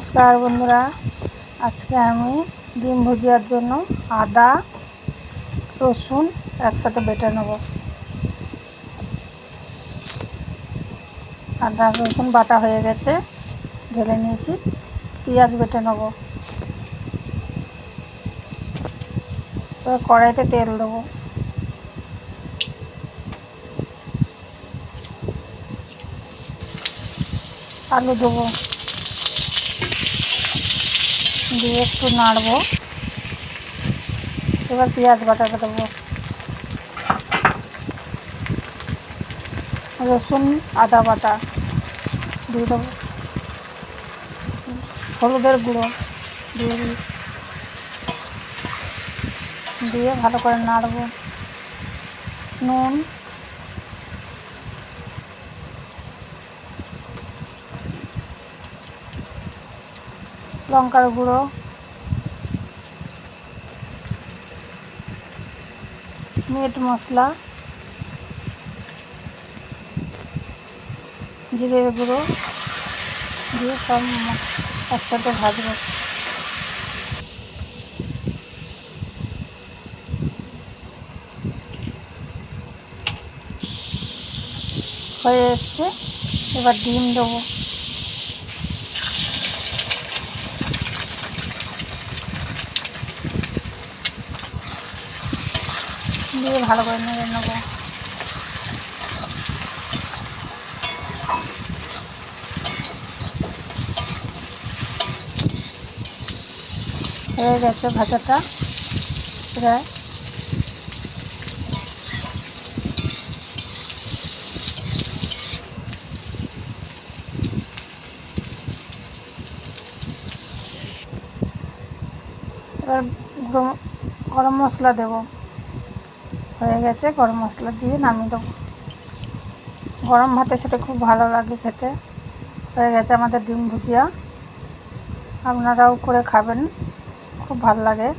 নমস্কার বন্ধুরা, আজকে আমি ডিম ভুজিয়ার জন্য আদা রসুন একসাথে বেটে নেব। আদা রসুন বাটা হয়ে গেছে, ঢেলে নিয়েছি। পেঁয়াজ বেটে নেব। এবার কড়াইতে তেল দেবো। আলু দেবো, দিয়ে একটু নাড়বো। এবার পেঁয়াজ বাটাটা দেবো, রসুন আদা বাটা দিয়ে দেবো, হলুদের গুঁড়ো দিয়ে দিয়ে ভালো করে নাড়বো। নুন, লঙ্কার গুঁড়ো, মিট মশলা, জিরের গুঁড়ো দিয়ে সব একসাথে ভাজবো। হয়ে এসছে, এবার ডিম দেবো। দিয়ে ভালো করে নেড়ে নেবো। হয়ে গেছে ভাজাটা প্রায়। এবার গরম মশলা দেবো। হয়ে গেছে, গরম মশলা দিয়ে নামিয়ে দেবো। গরম ভাতের সাথে খুব ভালো লাগে খেতে। হয়ে গেছে আমাদের ডিম ভুজিয়া। আপনারাও করে খাবেন, খুব ভালো লাগে।